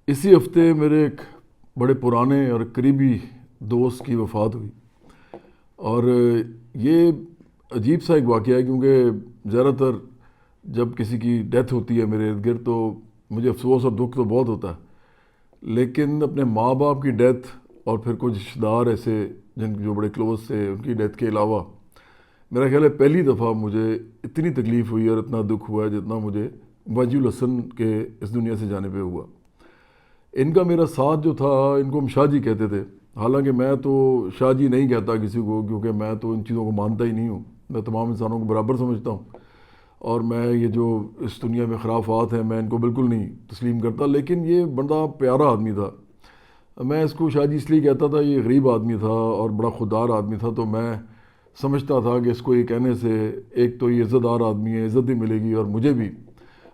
اسی ہفتے میرے ایک بڑے پرانے اور قریبی دوست کی وفات ہوئی، اور یہ عجیب سا ایک واقعہ ہے کیونکہ زیادہ تر جب کسی کی ڈیتھ ہوتی ہے میرے ارد گرد تو مجھے افسوس اور دکھ تو بہت ہوتا ہے، لیکن اپنے ماں باپ کی ڈیتھ اور پھر کچھ رشتہ دار ایسے جو بڑے کلوز تھے ان کی ڈیتھ کے علاوہ میرا خیال ہے پہلی دفعہ مجھے اتنی تکلیف ہوئی اور اتنا دکھ ہوا ہے جتنا مجھے واجی الحسن کے اس دنیا سے جانے پہ ہوا۔ ان کا میرا ساتھ جو تھا، ان کو ہم شاہ جی کہتے تھے، حالانکہ میں تو شاہ جی نہیں کہتا کسی کو، کیونکہ میں تو ان چیزوں کو مانتا ہی نہیں ہوں، میں تمام انسانوں کو برابر سمجھتا ہوں، اور میں یہ جو اس دنیا میں خرافات ہیں میں ان کو بالکل نہیں تسلیم کرتا، لیکن یہ بڑا پیارا آدمی تھا۔ میں اس کو شاہ جی اس لیے کہتا تھا، یہ غریب آدمی تھا اور بڑا خوددار آدمی تھا، تو میں سمجھتا تھا کہ اس کو یہ کہنے سے ایک تو یہ عزت دار آدمی ہے، عزت بھی ملے گی، اور مجھے بھی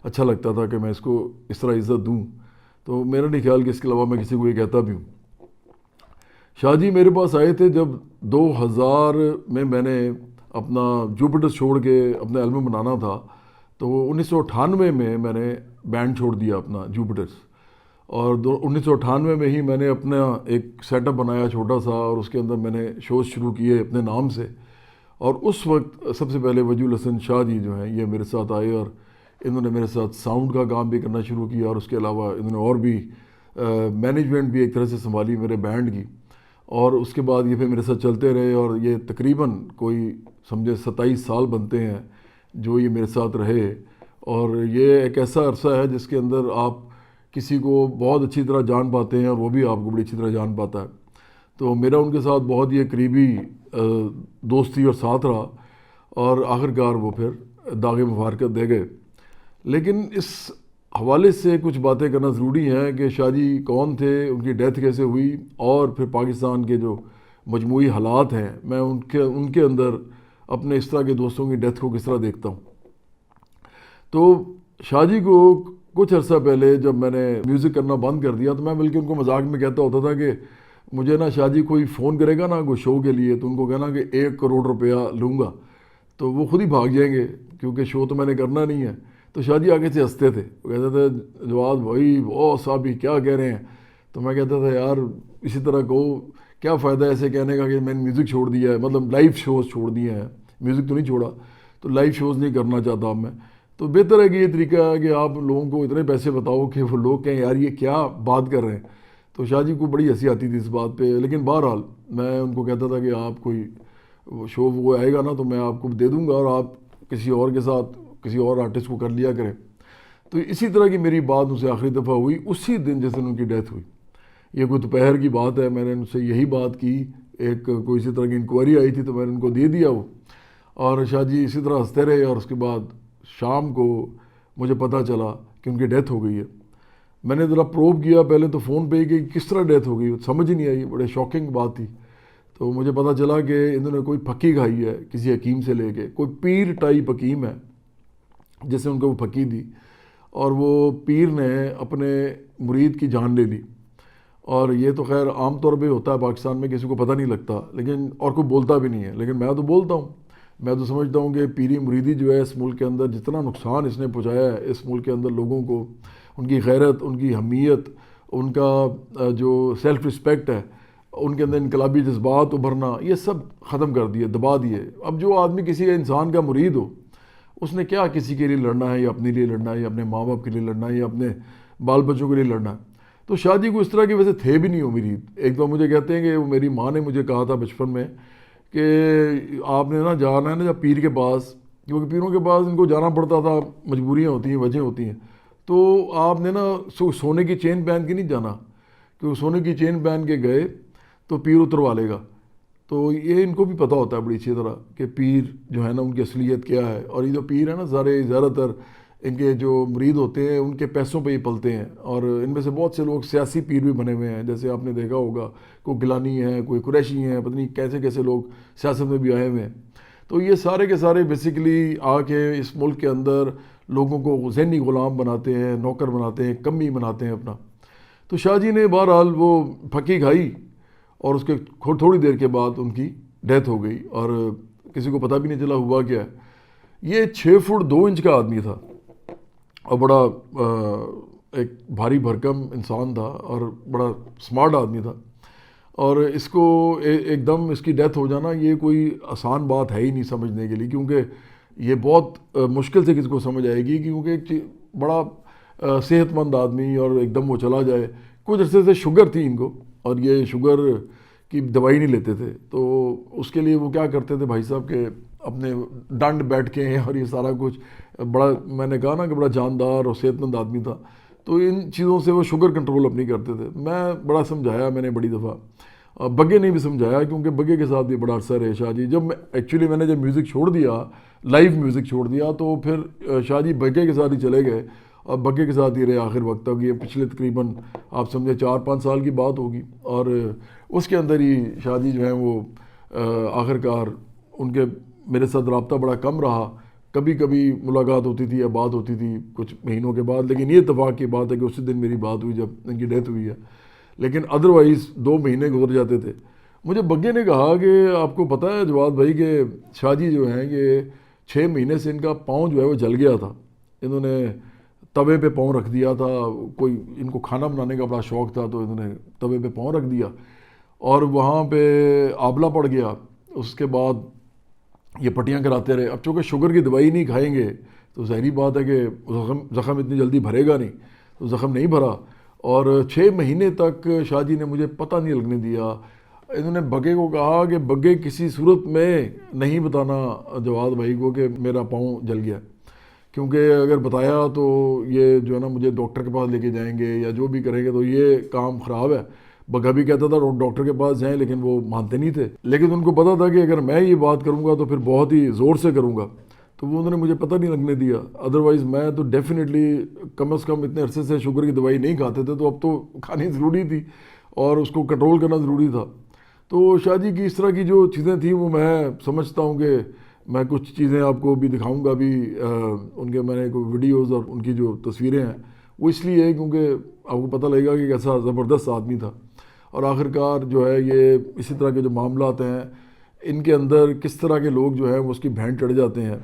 اچھا لگتا تھا کہ میں اس کو اس طرح عزت دوں، تو میرا نہیں خیال کہ اس کے علاوہ میں کسی کو یہ کہتا بھی ہوں۔ شاہ جی میرے پاس آئے تھے جب 2000 میں نے اپنا جوپٹر چھوڑ کے اپنا البم بنانا تھا، تو 1998 میں نے بینڈ چھوڑ دیا اپنا جوپٹرز، اور 1998 میں ہی میں نے اپنا ایک سیٹ اپ بنایا چھوٹا سا، اور اس کے اندر میں نے شوز شروع کیے اپنے نام سے، اور اس وقت سب سے پہلے وجی الحسن شاہ جی جو ہیں یہ میرے ساتھ آئے، اور انہوں نے میرے ساتھ ساؤنڈ کا کام بھی کرنا شروع کیا، اور اس کے علاوہ انہوں نے اور بھی مینجمنٹ بھی ایک طرح سے سنبھالی میرے بینڈ کی، اور اس کے بعد یہ پھر میرے ساتھ چلتے رہے، اور یہ تقریباً کوئی سمجھے 27 سال بنتے ہیں جو یہ میرے ساتھ رہے، اور یہ ایک ایسا عرصہ ہے جس کے اندر آپ کسی کو بہت اچھی طرح جان پاتے ہیں اور وہ بھی آپ کو بڑی اچھی طرح جان پاتا ہے، تو میرا ان کے ساتھ بہت یہ قریبی دوستی اور ساتھ رہا، اور آخرکار وہ پھر داغ مفارقت دے گئے۔ لیکن اس حوالے سے کچھ باتیں کرنا ضروری ہیں کہ شاہ جی کون تھے، ان کی ڈیتھ کیسے ہوئی، اور پھر پاکستان کے جو مجموعی حالات ہیں میں ان کے اندر اپنے اس طرح کے دوستوں کی ڈیتھ کو کس طرح دیکھتا ہوں۔ تو شاہ جی کو کچھ عرصہ پہلے جب میں نے میوزک کرنا بند کر دیا، تو میں بلکہ ان کو مذاق میں کہتا ہوتا تھا کہ مجھے نا شاہ جی کوئی فون کرے گا نا کوئی شو کے لیے، تو ان کو کہنا کہ 1 کروڑ روپیہ لوں گا، تو وہ خود ہی بھاگ جائیں گے کیونکہ شو تو میں نے کرنا نہیں ہے۔ تو شاہ جی آگے سے ہنستے تھے، وہ کہتے تھے جواد بھائی وہ صاحب ہی کیا کہہ رہے ہیں، تو میں کہتا تھا یار اسی طرح کہو، کیا فائدہ ایسے کہنے کا کہ میں نے میوزک چھوڑ دیا ہے، مطلب لائیو شوز چھوڑ دیے ہیں، میوزک تو نہیں چھوڑا، تو لائیو شوز نہیں کرنا چاہتا اب میں۔ تو بہتر ہے کہ یہ طریقہ ہے کہ آپ لوگوں کو اتنے پیسے بتاؤ کہ وہ لوگ کہیں یار یہ کیا بات کر رہے ہیں۔ تو شاہ جی کو بڑی ہنسی آتی تھی اس بات پہ، لیکن بہرحال میں ان کو کہتا تھا کہ آپ کوئی شو وہ آئے گا نا تو میں آپ کو دے دوں گا، اور آپ کسی اور کے ساتھ کسی اور آرٹسٹ کو کر لیا کریں۔ تو اسی طرح کی میری بات ان سے آخری دفعہ ہوئی اسی دن جس دن ان کی ڈیتھ ہوئی، یہ کوئی دوپہر کی بات ہے، میں نے ان سے یہی بات کی، ایک کوئی اسی طرح کی انکوائری آئی تھی تو میں نے ان کو دے دیا وہ، اور شاہ جی اسی طرح ہنستے رہے، اور اس کے بعد شام کو مجھے پتہ چلا کہ ان کی ڈیتھ ہو گئی ہے۔ میں نے ذرا پروب کیا پہلے تو فون پہ کہ کس طرح ڈیتھ ہو گئی، سمجھ ہی نہیں آئی، بڑے شاکنگ بات تھی۔ تو مجھے پتہ چلا کہ انہوں نے کوئی پھکی کھائی ہے کسی حکیم سے لے کے، کوئی پیر ٹائپ حکیم ہے جس نے ان کو وہ پھکی دی، اور وہ پیر نے اپنے مرید کی جان لے لی، اور یہ تو خیر عام طور پہ ہوتا ہے پاکستان میں، کسی کو پتہ نہیں لگتا، لیکن اور کوئی بولتا بھی نہیں ہے، لیکن میں تو بولتا ہوں، میں تو سمجھتا ہوں کہ پیری مریدی جو ہے اس ملک کے اندر جتنا نقصان اس نے پہنچایا ہے اس ملک کے اندر لوگوں کو، ان کی غیرت، ان کی حمیت، ان کا جو سیلف رسپیکٹ ہے، ان کے اندر انقلابی جذبات ابھرنا، یہ سب ختم کر دیے، دبا دیے۔ اب جو آدمی کسی انسان کا مرید ہو، اس نے کیا کسی کے لیے لڑنا ہے، یا اپنے لیے لڑنا ہے، یا اپنے ماں باپ کے لیے لڑنا ہے، یا اپنے بال بچوں کے لیے لڑنا ہے۔ تو شاہ جی کو اس طرح کے ویسے تھے بھی نہیں وہ مرید۔ ایک تو مجھے کہتے ہیں کہ وہ میری ماں نے مجھے کہا تھا بچپن میں کہ آپ نے نا جانا ہے نا جب پیر کے پاس، کیونکہ پیروں کے پاس ان کو جانا پڑتا تھا، مجبوریاں ہوتی ہیں، وجہ ہوتی ہیں، تو آپ نے نا سونے کی چین پہن کے نہیں جانا، کیونکہ سونے کی چین پہن کے گئے تو پیر اتروا لے گا۔ تو یہ ان کو بھی پتہ ہوتا ہے بڑی اچھی طرح کہ پیر جو ہے نا ان کی اصلیت کیا ہے، اور یہ جو پیر ہے نا زیادہ تر ان کے جو مرید ہوتے ہیں ان کے پیسوں پہ ہی پلتے ہیں، اور ان میں سے بہت سے لوگ سیاسی پیر بھی بنے ہوئے ہیں، جیسے آپ نے دیکھا ہوگا کوئی گیلانی ہے، کوئی قریشی ہیں، پتہ نہیں کیسے کیسے لوگ سیاست میں بھی آئے ہوئے ہیں۔ تو یہ سارے کے سارے بیسیکلی آ کے اس ملک کے اندر لوگوں کو ذہنی غلام بناتے ہیں، نوکر بناتے ہیں، کمی بناتے ہیں اپنا۔ تو شاہ جی نے بہرحال وہ پھکی کھائی، اور اس کے تھوڑی دیر کے بعد ان کی ڈیتھ ہو گئی، اور کسی کو پتہ بھی نہیں چلا ہوا کیا ہے۔ یہ 6 فٹ 2 انچ کا آدمی تھا، اور بڑا ایک بھاری بھرکم انسان تھا اور بڑا سمارٹ آدمی تھا، اور اس کو ایک دم اس کی ڈیتھ ہو جانا یہ کوئی آسان بات ہے ہی نہیں سمجھنے کے لیے، کیونکہ یہ بہت مشکل سے کسی کو سمجھ آئے گی، کیونکہ ایک بڑا صحت مند آدمی اور ایک دم وہ چلا جائے۔ کچھ عرصے سے شوگر تھی ان کو، اور یہ شوگر کی دوائی نہیں لیتے تھے، تو اس کے لیے وہ کیا کرتے تھے بھائی صاحب کہ اپنے ڈنڈ بیٹھ کے اور یہ سارا کچھ، بڑا میں نے کہا نا کہ بڑا جاندار اور صحت مند آدمی تھا، تو ان چیزوں سے وہ شوگر کنٹرول اپنی کرتے تھے۔ میں بڑا سمجھایا میں نے بڑی دفعہ، بگے نے بھی سمجھایا، کیونکہ بگے کے ساتھ بھی بڑا عرصہ رہے شاہ جی۔ جب میں نے جب میوزک چھوڑ دیا، لائیو میوزک چھوڑ دیا، تو پھر شاہ جی بگے کے ساتھ ہی چلے گئے، اور بگے کے ساتھ ہی رہے آخر وقت تک۔ یہ پچھلے تقریباً آپ سمجھے 4-5 سال کی بات ہوگی، اور اس کے اندر ہی شاہ جی جو ہیں وہ آخر کار ان کے میرے ساتھ رابطہ بڑا کم رہا، کبھی کبھی ملاقات ہوتی تھی یا بات ہوتی تھی کچھ مہینوں کے بعد، لیکن یہ اتفاق کی بات ہے کہ اسی دن میری بات ہوئی جب ان کی ڈیتھ ہوئی ہے، لیکن ادروائز 2 مہینے گزر جاتے تھے۔ مجھے بگے نے کہا کہ آپ کو پتہ ہے جواد بھائی کہ شاہ جی جو ہیں یہ 6 مہینے سے ان کا پاؤں جو ہے وہ جل گیا تھا، انہوں نے توے پہ پاؤں رکھ دیا تھا، کوئی ان کو کھانا بنانے کا بڑا شوق تھا تو انہوں نے توے پہ پاؤں رکھ دیا، اور وہاں پہ آبلہ پڑ گیا۔ اس کے بعد یہ پٹیاں کراتے رہے۔ اب چونکہ شوگر کی دوائی نہیں کھائیں گے تو ظاہری بات ہے کہ زخم اتنی جلدی بھرے گا نہیں، تو زخم نہیں بھرا، اور 6 مہینے تک شاہ جی نے مجھے پتہ نہیں لگنے دیا۔ انہوں نے بگے کو کہا کہ بگے کسی صورت میں نہیں بتانا جواد بھائی کو کہ میرا پاؤں جل گیا، کیونکہ اگر بتایا تو یہ جو ہے نا مجھے ڈاکٹر کے پاس لے کے جائیں گے یا جو بھی کریں گے تو یہ کام خراب ہے۔ بگا بھی کہتا تھا ڈاکٹر کے پاس جائیں، لیکن وہ مانتے نہیں تھے، لیکن ان کو پتہ تھا کہ اگر میں یہ بات کروں گا تو پھر بہت ہی زور سے کروں گا، تو وہ انہوں نے مجھے پتہ نہیں لگنے دیا۔ ادروائز میں تو ڈیفینیٹلی کم از کم اتنے عرصے سے شوگر کی دوائی نہیں کھاتے تھے، تو اب تو کھانی ضروری تھی اور اس کو کنٹرول کرنا ضروری تھا۔ تو شاہ جی کی اس طرح کی جو چیزیں تھیں وہ میں سمجھتا ہوں کہ میں کچھ چیزیں آپ کو بھی دکھاؤں گا بھی، ان کے میں نے کوئی ویڈیوز اور ان کی جو تصویریں ہیں وہ اس لیے ہے کیونکہ آپ کو پتہ لگے گا کہ کیسا زبردست آدمی تھا، اور آخر کار جو ہے یہ اسی طرح کے جو معاملات ہیں ان کے اندر کس طرح کے لوگ جو ہیں وہ اس کی بھینٹ چڑھ جاتے ہیں۔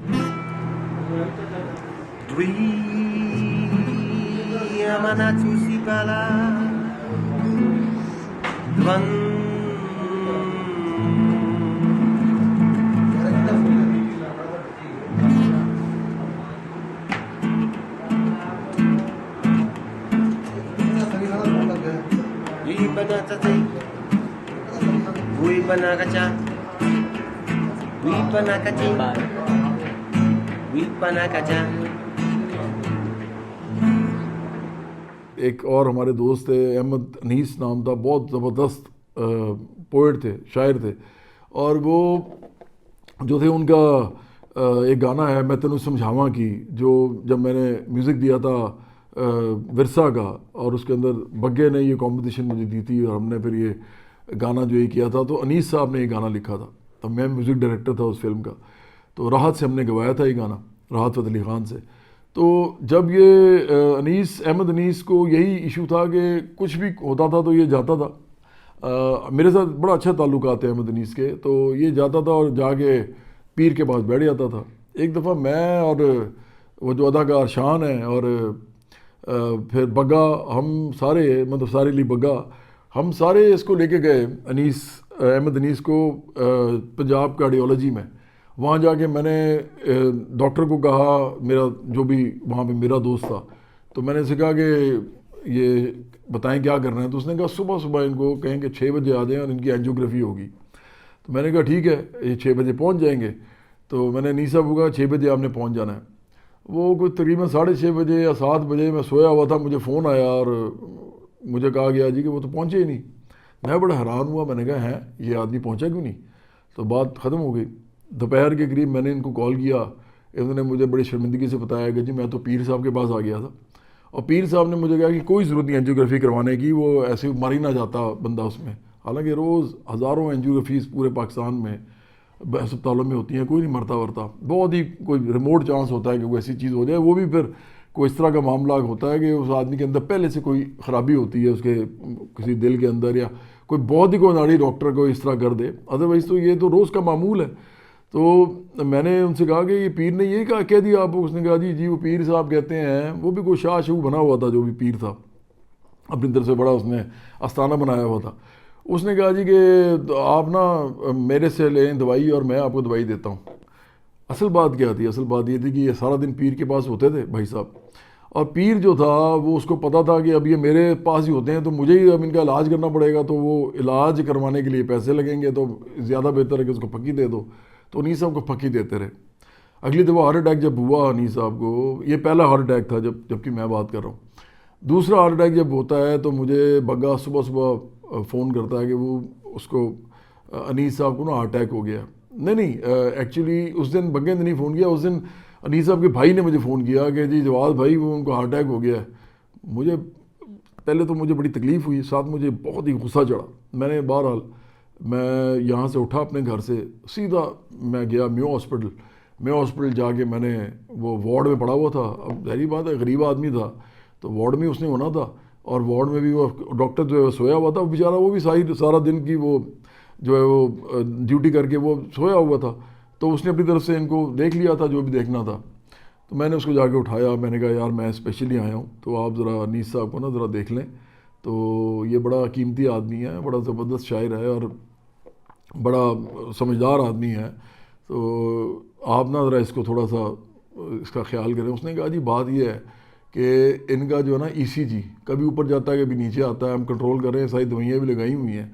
ایک اور ہمارے دوست تھے احمد انیس نام تھا، بہت زبردست پوئٹ تھے، شاعر تھے، اور وہ جو تھے ان کا ایک گانا ہے میں تینوں سمجھاواں کی، جو جب میں نے میوزک دیا تھا ورثہ کا، اور اس کے اندر بگے نے یہ کمپٹیشن مجھے دی تھی اور ہم نے پھر یہ گانا جو یہ کیا تھا، تو انیس صاحب نے یہ گانا لکھا تھا، تو میں میوزک ڈائریکٹر تھا اس فلم کا، تو راحت سے ہم نے گوایا تھا یہ گانا، راحت فتح علی خان سے۔ تو جب یہ احمد انیس کو یہی ایشو تھا کہ کچھ بھی ہوتا تھا تو یہ جاتا تھا، میرے ساتھ بڑا اچھا تعلقات ہے احمد انیس کے، تو یہ جاتا تھا اور جا کے پیر کے پاس بیٹھ جاتا تھا۔ ایک دفعہ میں اور وہ جو اداکار شان ہیں اور پھر بگا، ہم سارے مطلب سارے علی بگا، ہم سارے اس کو لے کے گئے احمد انیس کو پنجاب کارڈیولوجی میں۔ وہاں جا کے میں نے ڈاکٹر کو کہا، میرا جو بھی وہاں پہ میرا دوست تھا، تو میں نے اسے کہا کہ یہ بتائیں کیا کرنا ہے، تو اس نے کہا صبح صبح ان کو کہیں کہ 6 بجے آ جائیں اور ان کی اینجیوگرافی ہوگی۔ تو میں نے کہا ٹھیک ہے، یہ 6 بجے پہنچ جائیں گے۔ تو میں نے انیس صاحب کو کہا 6 بجے آپ نے پہنچ جانا ہے۔ وہ کوئی تقریباً 6:30 بجے یا 7 بجے میں سویا ہوا تھا، مجھے فون آیا اور مجھے کہا گیا جی کہ وہ تو پہنچے ہی نہیں۔ میں بڑا حیران ہوا، میں نے کہا ہیں یہ آدمی پہنچا کیوں نہیں؟ تو بات ختم ہو گئی۔ دوپہر کے قریب میں نے ان کو کال کیا، انہوں نے مجھے بڑی شرمندگی سے بتایا کہ جی میں تو پیر صاحب کے پاس آ گیا تھا، اور پیر صاحب نے مجھے کہا کہ کوئی ضرورت نہیں اینجیوگرافی کروانے کی، وہ ایسے مر ہی نہ جاتا بندہ اس میں، حالانکہ روز ہزاروں اینجیوگرافیز پورے پاکستان میں ہسپتالوں میں ہوتی ہیں، کوئی نہیں مرتا ورتا، بہت ہی کوئی ریموٹ چانس ہوتا ہے کہ کوئی ایسی چیز ہو جائے، وہ بھی پھر کوئی اس طرح کا معاملہ ہوتا ہے کہ اس آدمی کے اندر پہلے سے کوئی خرابی ہوتی ہے، اس کے کسی دل کے اندر، یا کوئی بہت ہی کوئی ناڑی ڈاکٹر کو اس طرح کر دے، ادروائز تو یہ تو روز کا معمول ہے۔ تو میں نے ان سے کہا کہ یہ پیر نے یہی کہہ دیا آپ کو؟ اس نے کہا جی وہ پیر صاحب کہتے ہیں، وہ بھی کوئی شاہ شو بنا ہوا تھا جو بھی پیر تھا، اپنی طرف سے بڑا اس نے آستانہ بنایا ہوا تھا. اس نے کہا جی کہ آپ نا میرے سے لیں دوائی اور میں آپ کو دوائی دیتا ہوں. اصل بات کیا تھی؟ اصل بات یہ تھی کہ یہ سارا دن پیر کے پاس ہوتے تھے بھائی صاحب، اور پیر جو تھا وہ اس کو پتہ تھا کہ اب یہ میرے پاس ہی ہوتے ہیں تو مجھے ہی اب ان کا علاج کرنا پڑے گا، تو وہ علاج کروانے کے لیے پیسے لگیں گے، تو زیادہ بہتر ہے کہ اس کو پھکی دے دو. تو انیس صاحب کو پھکی دیتے رہے. اگلی دفعہ ہارٹ اٹیک جب ہوا انیس صاحب کو، یہ پہلا ہارٹ اٹیک تھا جب کہ میں بات کر رہا ہوں. دوسرا ہارٹ اٹیک جب ہوتا ہے تو مجھے بگا صبح صبح فون کرتا ہے کہ وہ اس کو انیس صاحب کو نا ہارٹ اٹیک ہو گیا. نہیں ایکچولی اس دن بگے نے نہیں فون کیا، اس دن انیس صاحب کے بھائی نے مجھے فون کیا کہ جی جواد بھائی وہ ان کو ہارٹ اٹیک ہو گیا ہے. مجھے پہلے تو مجھے بڑی تکلیف ہوئی، ساتھ مجھے بہت ہی غصہ چڑھا. میں نے بہرحال میں یہاں سے اٹھا اپنے گھر سے، سیدھا میں گیا میو ہاسپٹل جا کے میں نے وہ وارڈ میں پڑا ہوا تھا. اب ظاہری بات ہے غریب آدمی تھا تو وارڈ میں اس نے ہونا تھا، اور وارڈ میں بھی وہ ڈاکٹر جو ہے سویا ہوا تھا بیچارہ، وہ بھی سارا دن کی وہ جو ہے وہ ڈیوٹی کر کے وہ سویا ہوا تھا. تو اس نے اپنی طرف سے ان کو دیکھ لیا تھا جو بھی دیکھنا تھا. تو میں نے اس کو جا کے اٹھایا، میں نے کہا یار میں اسپیشلی آیا ہوں تو آپ ذرا انیس صاحب کو نا ذرا دیکھ لیں. تو یہ بڑا قیمتی آدمی ہے، بڑا زبردست شاعر ہے اور بڑا سمجھدار آدمی ہے، تو آپ نا ذرا اس کو تھوڑا سا اس کا خیال کریں. اس نے کہا جی بات یہ ہے کہ ان کا جو ہے نا ای سی جی کبھی اوپر جاتا ہے کبھی نیچے آتا ہے، ہم کنٹرول کر رہے ہیں، ساری دوائیاں بھی لگائی ہوئی ہیں،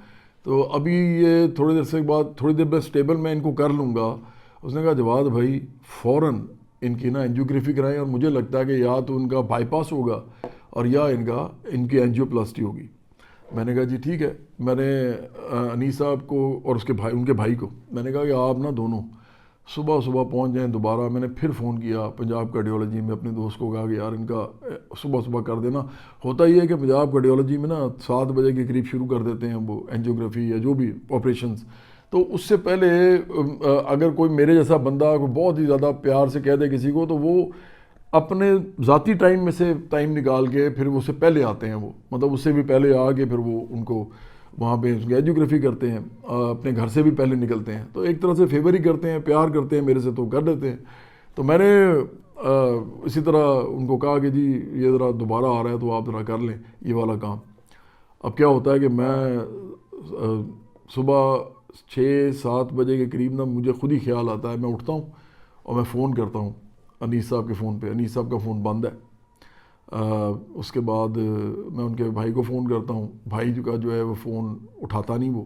تو ابھی یہ تھوڑی دیر بعد سٹیبل میں ان کو کر لوں گا. اس نے کہا جواد بھائی فوراً ان کی نا انجیوگرافی کرائیں، اور مجھے لگتا ہے کہ یا تو ان کا بائی پاس ہوگا اور یا ان کی اینجیو پلاسٹی ہوگی. میں نے کہا جی ٹھیک ہے. میں نے انیس صاحب کو اور ان کے بھائی کو میں نے کہا کہ آپ نا دونوں صبح پہنچ جائیں دوبارہ. میں نے پھر فون کیا پنجاب کارڈیولوجی میں، اپنے دوست کو کہا کہ یار ان کا صبح کر دینا. ہوتا ہی ہے کہ پنجاب کارڈیولوجی میں نا 7 بجے کے قریب شروع کر دیتے ہیں وہ اینجیوگرافی یا جو بھی آپریشنز. تو اس سے پہلے اگر کوئی میرے جیسا بندہ کوئی بہت ہی زیادہ پیار سے کہہ دے کسی کو، تو وہ اپنے ذاتی ٹائم میں سے ٹائم نکال کے پھر وہ اس سے پہلے آتے ہیں، وہ مطلب اس سے بھی پہلے آ کے پھر وہ ان کو وہاں پہ اینجیوگرافی کرتے ہیں، اپنے گھر سے بھی پہلے نکلتے ہیں. تو ایک طرح سے فیور ہی کرتے ہیں، پیار کرتے ہیں میرے سے، تو کر دیتے ہیں. تو میں نے اسی طرح ان کو کہا کہ جی یہ ذرا دوبارہ آ رہا ہے تو آپ ذرا کر لیں یہ والا کام. اب کیا ہوتا ہے کہ میں صبح 6-7 بجے کے قریب نا مجھے خود ہی خیال آتا ہے، میں اٹھتا ہوں اور میں فون کرتا ہوں انیس صاحب کے فون پہ. انیس صاحب کا فون بند ہے. اس کے بعد میں ان کے بھائی کو فون کرتا ہوں، بھائی کا جو ہے وہ فون اٹھاتا نہیں وہ.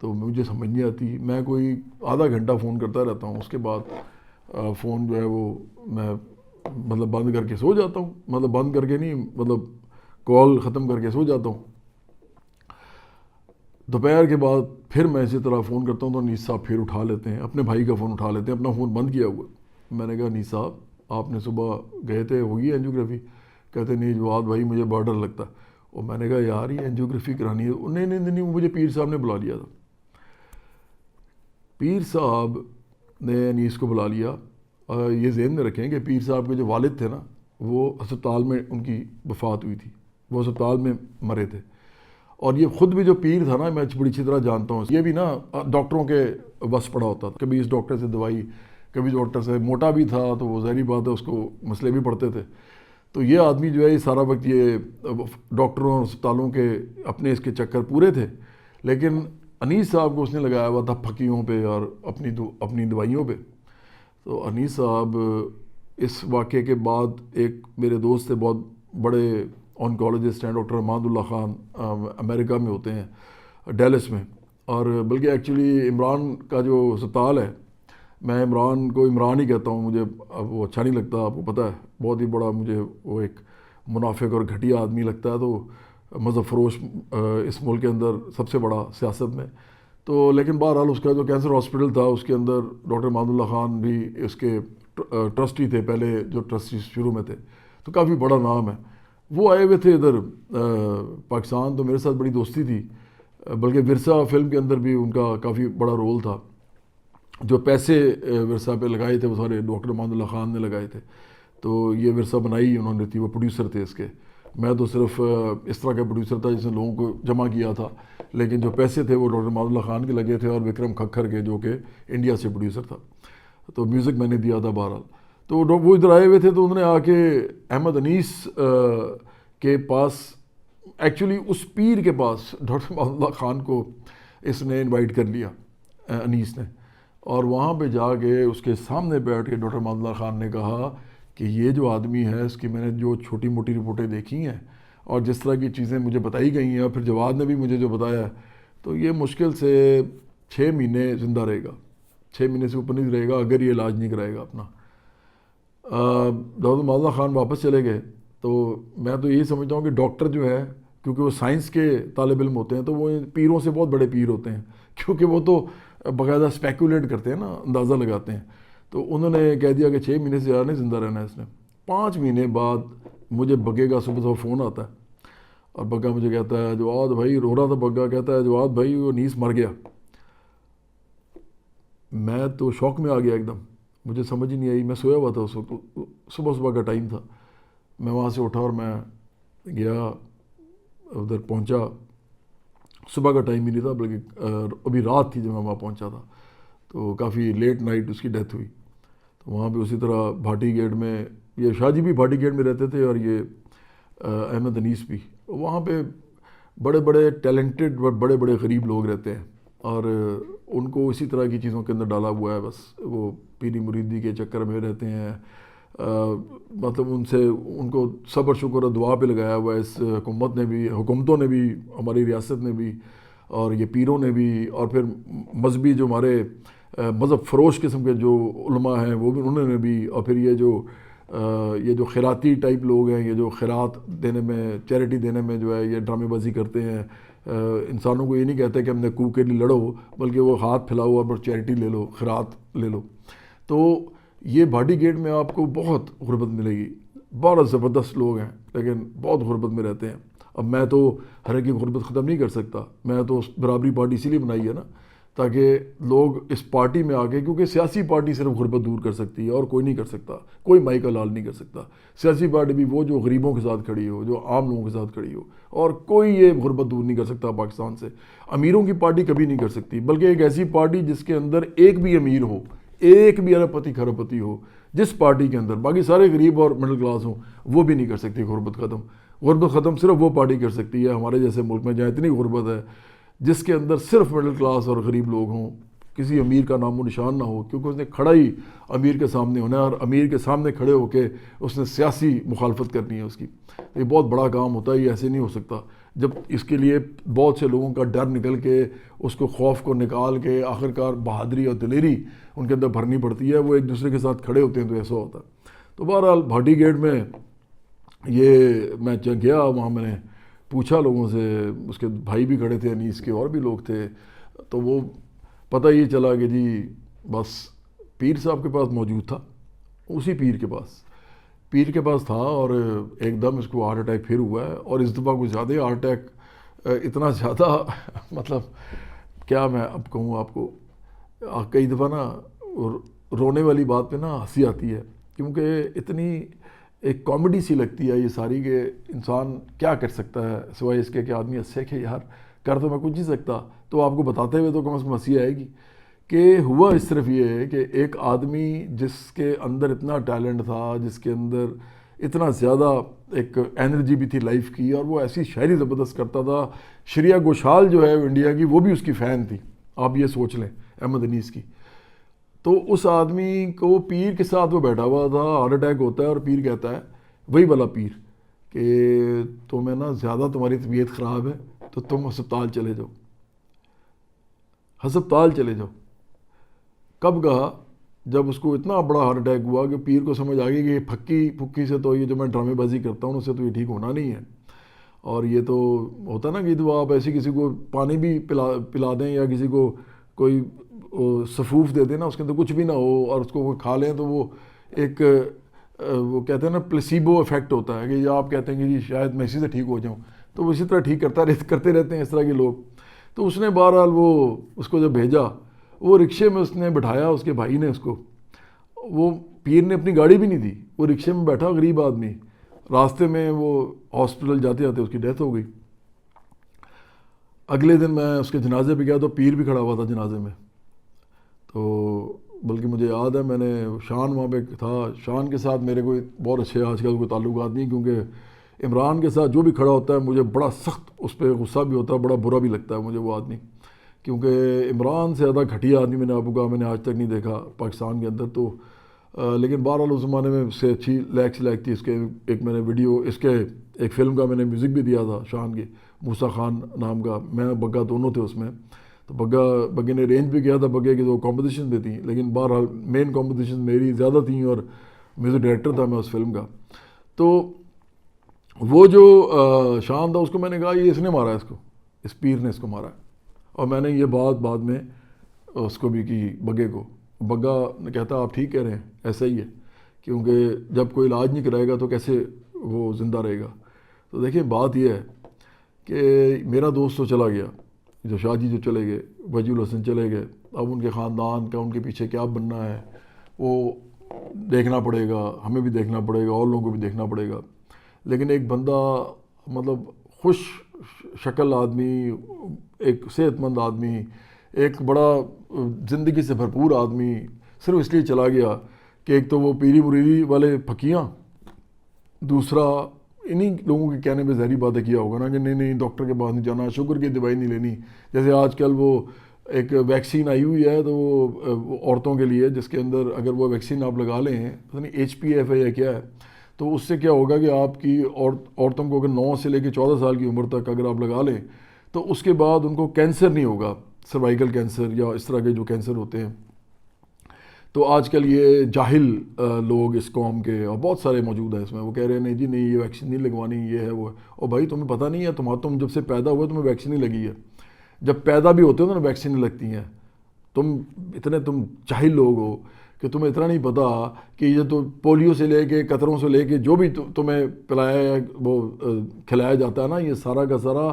تو مجھے سمجھ نہیں آتی، میں کوئی آدھا گھنٹہ فون کرتا رہتا ہوں. اس کے بعد فون جو ہے وہ میں مطلب بند کر کے سو جاتا ہوں، مطلب بند کر کے نہیں، مطلب کال ختم کر کے سو جاتا ہوں. دوپہر کے بعد پھر میں اسی طرح فون کرتا ہوں تو انیس صاحب پھر اٹھا لیتے ہیں، اپنے بھائی کا فون اٹھا لیتے ہیں، اپنا فون بند کیا ہوا. میں نے کہا انیس صاحب آپ نے صبح گئے تھے، ہوگی اینجیوگرافی؟ کہتے نہیں جواد بھائی مجھے بڑا ڈر لگتا. اور میں نے کہا یار یہ اینجیوگرافی کرانی ہے. نہیں مجھے پیر صاحب نے بلا لیا تھا. پیر صاحب نے انیس کو بلا لیا. یہ ذہن میں رکھیں کہ پیر صاحب کے جو والد تھے نا وہ ہسپتال میں ان کی وفات ہوئی تھی، وہ ہسپتال میں مرے تھے. اور یہ خود بھی جو پیر تھا نا میں بڑی اچھی طرح جانتا ہوں، یہ بھی نا ڈاکٹروں کے بس پڑا ہوتا تھا. کبھی اس ڈاکٹر سے دوائی، کبھی ڈاکٹر سے، موٹا بھی تھا تو وہ ظاہری بات ہے اس کو مسئلے بھی پڑتے تھے. تو یہ آدمی جو ہے یہ سارا وقت یہ ڈاکٹروں اور اسپتالوں کے اپنے اس کے چکر پورے تھے. لیکن انیس صاحب کو اس نے لگایا ہوا تھا پھکیوں پہ اور اپنی دوائیوں پہ. تو انیس صاحب اس واقعے کے بعد ایک میرے دوست تھے بہت بڑے آنکالوجسٹ ہیں، ڈاکٹر امان اللہ خان، امریکہ میں ہوتے ہیں ڈیلس میں. اور بلکہ ایکچولی عمران کا جو ہسپتال ہے، میں عمران کو عمران ہی کہتا ہوں، مجھے اب وہ اچھا نہیں لگتا، آپ کو پتہ ہے بہت ہی بڑا مجھے وہ ایک منافق اور گھٹیا آدمی لگتا ہے، تو مذہب فروش اس ملک کے اندر سب سے بڑا سیاست میں. تو لیکن بہرحال اس کا جو کینسر ہاسپٹل تھا اس کے اندر ڈاکٹر امان اللہ خان بھی اس کے ٹرسٹی تھے، پہلے جو ٹرسٹی شروع میں تھے، تو کافی بڑا نام ہے. وہ آئے ہوئے تھے ادھر پاکستان، تو میرے ساتھ بڑی دوستی تھی. بلکہ ورثہ فلم کے اندر بھی ان کا کافی بڑا رول تھا. جو پیسے ورثہ پہ لگائے تھے وہ سارے ڈاکٹر امان اللہ خان نے لگائے تھے. تو یہ ورثہ بنائی انہوں نے تھی، وہ پروڈیوسر تھے اس کے. میں تو صرف اس طرح کا پروڈیوسر تھا جس نے لوگوں کو جمع کیا تھا، لیکن جو پیسے تھے وہ ڈاکٹر معاذ اللہ خان کے لگے تھے اور وکرم کھکھر کے، جو کہ انڈیا سے پروڈیوسر تھا، تو میوزک میں نے دیا تھا بہرحال۔ تو وہ ادھر آئے ہوئے تھے، تو انہوں نے آ کے احمد انیس کے پاس، ایکچولی اس پیر کے پاس ڈاکٹر معاذ اللہ خان کو اس نے انوائٹ کر لیا، انیس نے، اور وہاں پہ جا کے اس کے سامنے بیٹھ کے ڈاکٹر معاذ اللہ خان نے کہا کہ یہ جو آدمی ہے، اس کی میں نے جو چھوٹی موٹی رپورٹیں دیکھی ہیں اور جس طرح کی چیزیں مجھے بتائی گئی ہیں، اور پھر جواد نے بھی مجھے جو بتایا، تو یہ مشکل سے 6 مہینے زندہ رہے گا، 6 مہینے سے اوپر نہیں رہے گا اگر یہ علاج نہیں کرائے گا اپنا۔ ڈاکٹر معاذ اللہ خان واپس چلے گئے۔ تو میں تو یہی سمجھتا ہوں کہ ڈاکٹر جو ہے، کیونکہ وہ سائنس کے طالب علم ہوتے ہیں، تو وہ پیروں سے بہت بڑے پیر ہوتے ہیں، کیونکہ وہ تو باقاعدہ اسپیکولیٹ کرتے ہیں نا، اندازہ لگاتے ہیں۔ تو انہوں نے کہہ دیا کہ 6 مہینے سے زیادہ نہیں زندہ رہنا ہے اس نے۔ 5 مہینے بعد مجھے بگے کا صبح فون آتا ہے، اور بگا مجھے کہتا ہے جواد بھائی، رو رہا تھا بگا، کہتا ہے جواد بھائی وہ انیس مر گیا۔ میں تو شوق میں آ گیا ایک دم، مجھے سمجھ ہی نہیں آئی، میں سویا ہوا تھا اس وقت، صبح کا ٹائم تھا۔ میں وہاں سے اٹھا اور میں گیا، ادھر پہنچا، صبح کا ٹائم ہی نہیں تھا بلکہ ابھی رات تھی جب میں وہاں پہنچا تھا، تو کافی لیٹ نائٹ اس کی ڈیتھ ہوئی۔ تو وہاں پہ اسی طرح بھاٹی گیٹ میں، یہ شاہ جی بھی بھاٹی گیٹ میں رہتے تھے اور یہ احمد انیس بھی، وہاں پہ بڑے بڑے ٹیلنٹڈ اور بڑے بڑے غریب لوگ رہتے ہیں، اور ان کو اسی طرح کی چیزوں کے اندر ڈالا ہوا ہے، بس وہ پیری مریدی کے چکر میں رہتے ہیں، مطلب ان کو صبر شکر اور دعا پہ لگایا ہوا ہے اس حکومت نے بھی، حکومتوں نے بھی، ہماری ریاست نے بھی، اور یہ پیروں نے بھی، اور پھر مذہبی جو ہمارے مذہب فروش قسم کے جو علماء ہیں وہ بھی، انہوں نے بھی، اور پھر یہ جو خیراتی ٹائپ لوگ ہیں، یہ جو خیرات دینے میں، چیریٹی دینے میں جو ہے یہ ڈرامے بازی کرتے ہیں، انسانوں کو یہ نہیں کہتے کہ ہم نے کو کے لیے لڑو، بلکہ وہ ہاتھ پھیلاؤ اور چیریٹی لے لو، خیرات لے لو۔ تو یہ بھاٹی گیٹ میں آپ کو بہت غربت ملے گی، بہت زبردست لوگ ہیں لیکن بہت غربت میں رہتے ہیں۔ اب میں تو ہر ایک کی غربت ختم نہیں کر سکتا، میں تو برابری پارٹی اسی لیے بنائی ہے نا، تاکہ لوگ اس پارٹی میں آ کے، کیونکہ سیاسی پارٹی صرف غربت دور کر سکتی ہے اور کوئی نہیں کر سکتا، کوئی مائی کا لال نہیں کر سکتا۔ سیاسی پارٹی بھی وہ جو غریبوں کے ساتھ کھڑی ہو، جو عام لوگوں کے ساتھ کھڑی ہو، اور کوئی یہ غربت دور نہیں کر سکتا پاکستان سے۔ امیروں کی پارٹی کبھی نہیں کر سکتی، بلکہ ایک ایسی پارٹی جس کے اندر ایک بھی امیر ہو، ایک بھی ارب پتی کھرب پتی ہو، جس پارٹی کے اندر باقی سارے غریب اور مڈل کلاس ہوں، وہ بھی نہیں کر سکتی غربت ختم۔ غربت ختم صرف وہ پارٹی کر سکتی ہے ہمارے جیسے ملک میں جہاں اتنی غربت ہے، جس کے اندر صرف مڈل کلاس اور غریب لوگ ہوں، کسی امیر کا نام و نشان نہ ہو، کیونکہ اس نے کھڑا ہی امیر کے سامنے ہونا ہے، اور امیر کے سامنے کھڑے ہو کے اس نے سیاسی مخالفت کرنی ہے اس کی۔ یہ بہت بڑا کام ہوتا ہے، یہ ایسے نہیں ہو سکتا۔ جب اس کے لیے بہت سے لوگوں کا ڈر نکل کے، اس کو خوف کو نکال کے، آخرکار بہادری اور دلیری ان کے اندر بھرنی پڑتی ہے، وہ ایک دوسرے کے ساتھ کھڑے ہوتے ہیں تو ایسا ہوتا ہے۔ تو بہرحال بھاٹی گیٹ میں میں گیا، وہاں میں نے پوچھا لوگوں سے، اس کے بھائی بھی کھڑے تھے انیس کے، اور بھی لوگ تھے، تو وہ پتہ یہ چلا کہ جی بس پیر صاحب کے پاس موجود تھا، اسی پیر کے پاس تھا، اور ایک دم اس کو ہارٹ اٹیک پھر ہوا ہے، اور اس دفعہ کچھ زیادہ ہارٹ اٹیک، اتنا زیادہ مطلب کیا میں اب کہوں آپ کو، کئی دفعہ نا رونے والی بات پہ نا ہنسی آتی ہے، کیونکہ اتنی ایک کامیڈی سی لگتی ہے یہ ساری، کہ انسان کیا کر سکتا ہے سوائے اس کے کہ آدمی ہنسے کہ یار کر تو میں کچھ نہیں سکتا۔ تو آپ کو بتاتے ہوئے تو کم از کم ہنسی آئے گی کہ ہوا اس طرف یہ ہے کہ ایک آدمی جس کے اندر اتنا ٹیلنٹ تھا، جس کے اندر اتنا زیادہ ایک انرجی بھی تھی لائف کی، اور وہ ایسی شاعری زبردست کرتا تھا۔ شرییا گھوشال جو ہے انڈیا کی، وہ بھی اس کی فین تھی، آپ یہ سوچ لیں، احمد انیس کی۔ تو اس آدمی کو پیر کے ساتھ وہ بیٹھا ہوا تھا، ہارٹ اٹیک ہوتا ہے، اور پیر کہتا ہے، وہی والا پیر، کہ تمہیں نا زیادہ تمہاری طبیعت خراب ہے تو تم ہسپتال چلے جاؤ، ہسپتال چلے جاؤ۔ کب کہا؟ جب اس کو اتنا بڑا ہارٹ اٹیک ہوا کہ پیر کو سمجھ آ گئی کہ یہ پھکی سے تو یہ جو میں ڈرامے بازی کرتا ہوں اس سے تو یہ ٹھیک ہونا نہیں ہے، اور یہ تو ہوتا نا کہ تو آپ ایسے کسی کو پانی بھی پلا دیں، یا کسی کو کوئی سفوف دے دیں نا، اس کے اندر کچھ بھی نہ ہو، اور اس کو وہ کھا لیں تو وہ ایک وہ کہتے ہیں نا پلیسیبو افیکٹ ہوتا ہے، کہ یہ آپ کہتے ہیں کہ جی شاید میں اسی سے ٹھیک ہو جاؤں، تو وہ اسی طرح ٹھیک کرتے رہتے ہیں اس طرح کے لوگ۔ تو اس نے بہرحال وہ اس کو جب بھیجا، وہ رکشے میں اس نے بٹھایا، اس کے بھائی نے اس کو، وہ پیر نے اپنی گاڑی بھی نہیں دی، وہ رکشے میں بیٹھا غریب آدمی، راستے میں وہ ہاسپٹل جاتے جاتے اس کی ڈیتھ ہو گئی. اگلے دن میں اس کے جنازے پہ گیا تو پیر بھی کھڑا ہوا تھا جنازے میں. تو بلکہ مجھے یاد ہے میں نے شان وہاں پہ تھا. شان کے ساتھ میرے کوئی بہت اچھے آج کل کوئی تعلقات نہیں، کیونکہ عمران کے ساتھ جو بھی کھڑا ہوتا ہے مجھے بڑا سخت اس پہ غصہ بھی ہوتا ہے، بڑا برا بھی لگتا ہے مجھے وہ آدمی، کیونکہ عمران سے زیادہ گھٹیا آدمی میں نے آپ کو کہا میں نے آج تک نہیں دیکھا پاکستان کے اندر. تو لیکن بہرحال اس زمانے میں اس سے اچھی لیک تھی. اس کے ایک میں نے ویڈیو اس کے ایک فلم کا میں نے میوزک بھی دیا تھا شان کی، موسیٰ خان نام کا. میں بگا دونوں تھے اس میں. تو بگے نے رینج بھی کیا تھا بگے کی، تو کمپٹیشن بھی تھیں، لیکن بہرحال مین کمپٹیشن میری زیادہ تھیں اور میوزک ڈائریکٹر تھا میں اس فلم کا. تو وہ جو شان تھا اس کو میں نے کہا یہ اس نے مارا ہے، اس کو، اس پیر نے اس کو مارا ہے. اور میں نے یہ بات بعد میں اس کو بھی کی بگے کو. بگا نے کہتا آپ ٹھیک کہہ رہے ہیں، ایسا ہی ہے، کیونکہ جب کوئی علاج نہیں کرائے گا تو کیسے وہ زندہ رہے گا. تو دیکھیں بات یہ ہے کہ میرا دوست تو چلا گیا، جو شاہ جی جو چلے گئے، وجی الحسن چلے گئے. اب ان کے خاندان کا ان کے پیچھے کیا بننا ہے وہ دیکھنا پڑے گا، ہمیں بھی دیکھنا پڑے گا، اور لوگوں کو بھی دیکھنا پڑے گا. لیکن ایک بندہ مطلب خوش شکل آدمی، ایک صحت مند آدمی، ایک بڑا زندگی سے بھرپور آدمی صرف اس لیے چلا گیا کہ ایک تو وہ پیری مریدی والے پھکیاں، دوسرا انہی لوگوں کے کہنے پہ ظاہری باتیں کیا ہوگا نا کہ نہیں ڈاکٹر کے پاس نہیں جانا، شوگر کی دوائی نہیں لینی. جیسے آج کل وہ ایک ویکسین آئی ہوئی ہے تو وہ عورتوں کے لیے، جس کے اندر اگر وہ ویکسین آپ لگا لیں، پتہ نہیں HPF ہے یا کیا ہے، تو اس سے کیا ہوگا کہ آپ کی عورتوں کو اگر 9 سے لے کے 14 سال کی عمر تک اگر آپ لگا لیں تو اس کے بعد ان کو کینسر نہیں ہوگا، سروائیکل کینسر یا اس طرح کے جو کینسر ہوتے ہیں. تو آج کل یہ جاہل لوگ اس قوم کے اور بہت سارے موجود ہیں اس میں، وہ کہہ رہے ہیں نہیں جی نہیں یہ ویکسین نہیں لگوانی، یہ ہے وہ ہے. اور بھائی تمہیں پتہ نہیں ہے، تم جب سے پیدا ہوئے تمہیں ویکسین نہیں لگی ہے. جب پیدا بھی ہوتے ہو نا ویکسین نہیں لگتی ہیں. تم جاہل لوگ ہو کہ تمہیں اتنا نہیں پتا کہ یہ تو پولیو سے لے کے قطروں سے لے کے جو بھی تمہیں پلایا وہ کھلایا جاتا ہے نا، یہ سارا کا سارا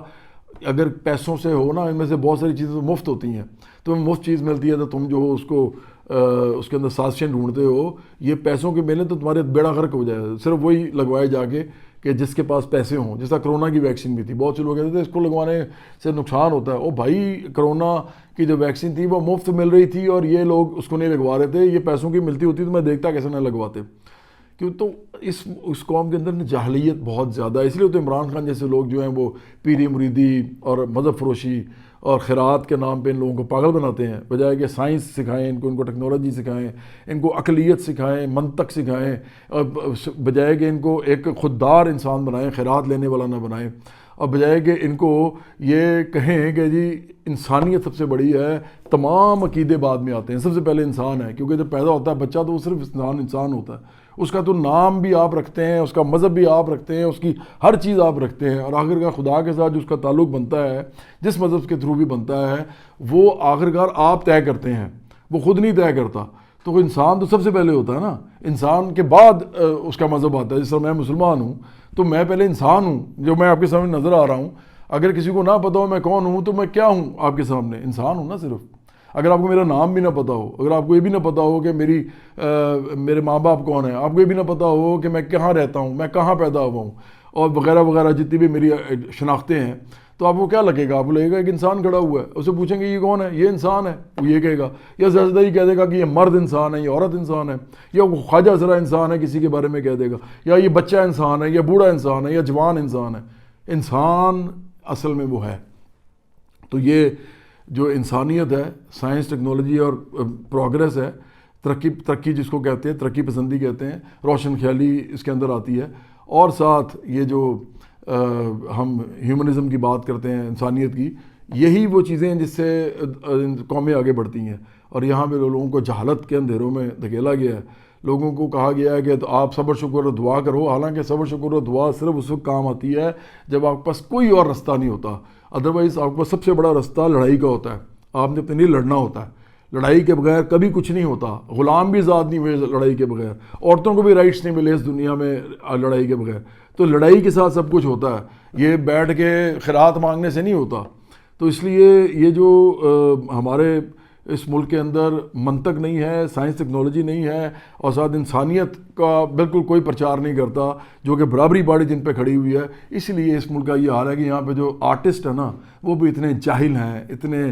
اگر پیسوں سے ہو نا، ان میں سے بہت ساری چیزیں تو مفت ہوتی ہیں. تمہیں مفت چیز ملتی ہے تو تم جو ہو اس کو اس کے اندر سازشیں ڈھونڈتے ہو. یہ پیسوں کے ملیں تو تمہارے بیڑا غرق ہو جائے. صرف وہی لگوائے جا کے کہ جس کے پاس پیسے ہوں. جس طرح کرونا کی ویکسین بھی تھی، بہت سے لوگ کہتے تھے اس کو لگوانے سے نقصان ہوتا ہے. او بھائی کرونا کی جو ویکسین تھی وہ مفت مل رہی تھی اور یہ لوگ اس کو نہیں لگوا رہے تھے. یہ پیسوں کی ملتی ہوتی تو میں دیکھتا کیسے نہ لگواتے. کیوں تو اس قوم کے اندر جاہلیت بہت زیادہ ہے. اس لیے تو عمران خان جیسے لوگ جو ہیں وہ پیری مریدی اور مذہب فروشی اور خیرات کے نام پہ ان لوگوں کو پاگل بناتے ہیں، بجائے کہ سائنس سکھائیں ان کو ٹیکنالوجی سکھائیں، ان کو عقلیت سکھائیں، منطق سکھائیں، اور بجائے کہ ان کو ایک خوددار انسان بنائیں، خیرات لینے والا نہ بنائیں. اور بجائے کہ ان کو یہ کہیں کہ جی انسانیت سب سے بڑی ہے، تمام عقیدے بعد میں آتے ہیں، سب سے پہلے انسان ہے. کیونکہ جب پیدا ہوتا ہے بچہ تو وہ صرف انسان ہوتا ہے. اس کا تو نام بھی آپ رکھتے ہیں، اس کا مذہب بھی آپ رکھتے ہیں، اس کی ہر چیز آپ رکھتے ہیں. اور آخرکار خدا کے ساتھ جو اس کا تعلق بنتا ہے، جس مذہب کے تھرو بھی بنتا ہے، وہ آخرکار آپ طے کرتے ہیں، وہ خود نہیں طے کرتا. تو انسان تو سب سے پہلے ہوتا ہے نا، انسان کے بعد اس کا مذہب آتا ہے. جس طرح میں مسلمان ہوں تو میں پہلے انسان ہوں، جو میں آپ کے سامنے نظر آ رہا ہوں. اگر کسی کو نہ پتا ہو میں کون ہوں تو میں کیا ہوں آپ کے سامنے؟ انسان ہوں نا صرف. اگر آپ کو میرا نام بھی نہ پتا ہو، اگر آپ کو یہ بھی نہ پتا ہو کہ میرے ماں باپ کون ہیں، آپ کو یہ بھی نہ پتا ہو کہ میں کہاں رہتا ہوں، میں کہاں پیدا ہوا ہوں، اور وغیرہ وغیرہ جتنی بھی میری شناختیں ہیں، تو آپ کو کیا لگے گا؟ آپ کو لگے گا ایک انسان کھڑا ہوا ہے. اسے پوچھیں گے یہ کون ہے؟ یہ انسان ہے. وہ یہ کہے گا، یا زیادہ ہی کہہ دے گا کہ یہ مرد انسان ہے، یہ عورت انسان ہے، یا وہ خواجہ ذرا انسان ہے کسی کے بارے میں کہہ دے گا، یا یہ بچہ انسان ہے، یا بوڑھا انسان ہے، یا جوان انسان ہے. انسان اصل میں وہ ہے. تو یہ جو انسانیت ہے، سائنس ٹیکنالوجی اور پروگریس ہے، ترقی جس کو کہتے ہیں، ترقی پسندی کہتے ہیں، روشن خیالی اس کے اندر آتی ہے. اور ساتھ یہ جو ہم ہیومنزم کی بات کرتے ہیں، انسانیت کی، یہی وہ چیزیں ہیں جس سے قومیں آگے بڑھتی ہیں. اور یہاں پہ لوگوں کو جہالت کے اندھیروں میں دھکیلا گیا ہے. لوگوں کو کہا گیا ہے کہ تو آپ صبر شکر اور دعا کرو. حالانکہ صبر شکر اور دعا صرف اس وقت کام آتی ہے جب آپ کے پاس کوئی اور رستہ نہیں ہوتا. ادروائز آپ کے پاس سب سے بڑا رستہ لڑائی کا ہوتا ہے. آپ نے اپنے لیے لڑنا ہوتا ہے. لڑائی کے بغیر کبھی کچھ نہیں ہوتا. غلام بھی آزاد نہیں ہوئے لڑائی کے بغیر. عورتوں کو بھی رائٹس نہیں ملے اس دنیا میں لڑائی کے بغیر. تو لڑائی کے ساتھ سب کچھ ہوتا ہے. یہ بیٹھ کے خیرات مانگنے سے نہیں ہوتا. تو اس لیے یہ جو ہمارے اس ملک کے اندر منطق نہیں ہے، سائنس ٹیکنالوجی نہیں ہے، اور ساتھ انسانیت کا بالکل کوئی پرچار نہیں کرتا، جو کہ برابری باڑی جن پہ کھڑی ہوئی ہے. اس لیے اس ملک کا یہ حال ہے کہ یہاں پہ جو آرٹسٹ ہیں نا وہ بھی اتنے جاہل ہیں، اتنے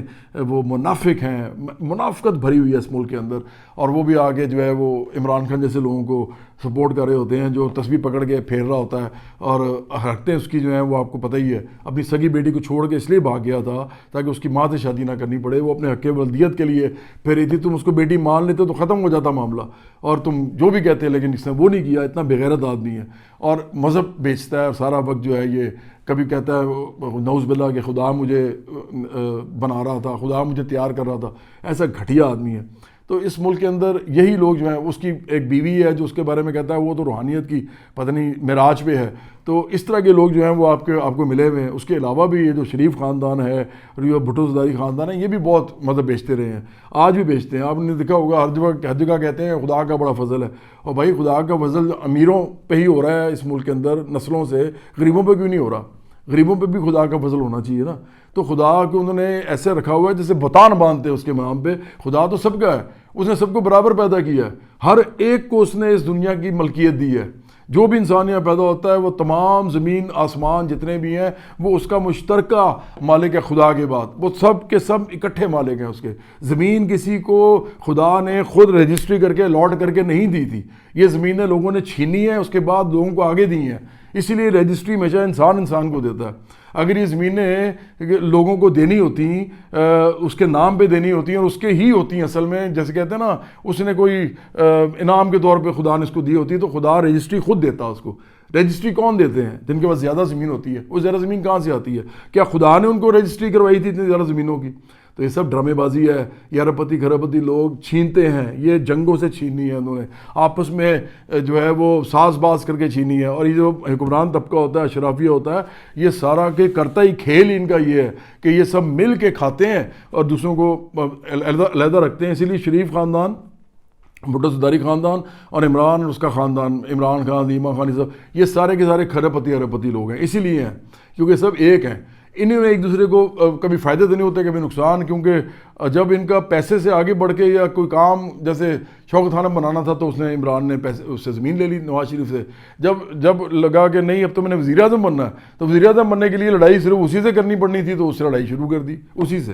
وہ منافق ہیں، منافقت بھری ہوئی ہے اس ملک کے اندر. اور وہ بھی آگے جو ہے وہ عمران خان جیسے لوگوں کو سپورٹ کر رہے ہوتے ہیں، جو تسبیح پکڑ کے پھیر رہا ہوتا ہے. اور حرکتیں اس کی جو ہیں وہ آپ کو پتہ ہی ہے، اپنی سگی بیٹی کو چھوڑ کے اس لیے بھاگ گیا تھا تاکہ اس کی ماں سے شادی نہ کرنی پڑے. وہ اپنے حق ولدیت کے لیے پھر رہی تھی. تم اس کو بیٹی مان لیتے تو ختم ہو جاتا معاملہ، اور تم جو بھی کہتے ہیں، لیکن اس نے وہ نہیں کیا. اتنا بغیرت آدمی ہے اور مذہب بیچتا ہے، اور سارا وقت جو ہے یہ کبھی کہتا ہے نعوذ باللہ کہ خدا مجھے بنا رہا تھا، خدا مجھے تیار کر رہا تھا. ایسا گھٹیا آدمی ہے. تو اس ملک کے اندر یہی لوگ جو ہیں، اس کی ایک بیوی ہے جو اس کے بارے میں کہتا ہے وہ تو روحانیت کی پتہ نہیں معراج پہ ہے. تو اس طرح کے لوگ جو ہیں وہ آپ کو ملے ہوئے ہیں. اس کے علاوہ بھی یہ جو شریف خاندان ہے اور یہ بھٹو زرداری خاندان ہے، یہ بھی بہت مطلب بیچتے رہے ہیں، آج بھی بیچتے ہیں. آپ نے دیکھا ہوگا ہر جگہ کہتے ہیں خدا کا بڑا فضل ہے. اور بھائی خدا کا فضل امیروں پہ ہی ہو رہا ہے اس ملک کے اندر نسلوں سے، غریبوں پہ کیوں نہیں ہو رہا؟ غریبوں پہ بھی خدا کا فضل ہونا چاہیے نا. تو خدا کو انہوں نے ایسے رکھا ہوا ہے جیسے بتان باندھتے ہیں اس کے نام پہ. خدا تو سب کا ہے، اس نے سب کو برابر پیدا کیا ہے، ہر ایک کو اس نے اس دنیا کی ملکیت دی ہے. جو بھی انسان یہاں پیدا ہوتا ہے وہ تمام زمین آسمان جتنے بھی ہیں وہ اس کا مشترکہ مالک ہے خدا کے بعد. وہ سب کے سب اکٹھے مالک ہیں اس کے. زمین کسی کو خدا نے خود رجسٹری کر کے لوٹ کر کے نہیں دی تھی، یہ زمینیں لوگوں نے چھینی ہیں، اس کے بعد لوگوں کو آگے دی ہیں. اسی لیے رجسٹری ہمیشہ انسان کو دیتا ہے. اگر یہ زمینیں لوگوں کو دینی ہوتی اس کے نام پہ دینی ہوتی ہیں اور اس کے ہی ہوتی ہیں اصل میں، جیسے کہتے ہیں نا اس نے کوئی انعام کے طور پہ خدا نے اس کو دی ہوتی، تو خدا رجسٹری خود دیتا اس کو. رجسٹری کون دیتے ہیں؟ جن کے پاس زیادہ زمین ہوتی ہے. وہ زیادہ زمین کہاں سے آتی ہے؟ کیا خدا نے ان کو رجسٹری کروائی تھی اتنی زیادہ زمینوں کی؟ تو یہ سب ڈرامے بازی ہے. یہ اربپتی کھربپتی لوگ چھینتے ہیں، یہ جنگوں سے چھینی ہے انہوں نے، آپس میں جو ہے وہ ساز باز کر کے چھینی ہے. اور یہ جو حکمران طبقہ ہوتا ہے، اشرافیہ ہوتا ہے، یہ سارا کے کرتا ہی کھیل ان کا یہ ہے کہ یہ سب مل کے کھاتے ہیں اور دوسروں کو علیحدہ رکھتے ہیں. اسی لیے شریف خاندان، بھٹو زرداری خاندان اور عمران اور اس کا خاندان، عمران خان، ایمان خان، صاحب، یہ سارے کے سارے کھربپتی اربپتی لوگ ہیں. اسی لیے ہیں کیونکہ سب ایک ہیں. انہوں نے ایک دوسرے کو کبھی فائدے تو نہیں ہوتے، کبھی نقصان. کیونکہ جب ان کا پیسے سے آگے بڑھ کے یا کوئی کام جیسے شوکت خانہ بنانا تھا تو اس نے عمران نے پیسے اس سے زمین لے لی نواز شریف سے. جب لگا کہ نہیں اب تو میں نے وزیر اعظم بننا ہے، تو وزیر اعظم بننے کے لیے لڑائی صرف اسی سے کرنی پڑنی تھی، تو اس سے لڑائی شروع کر دی اسی سے.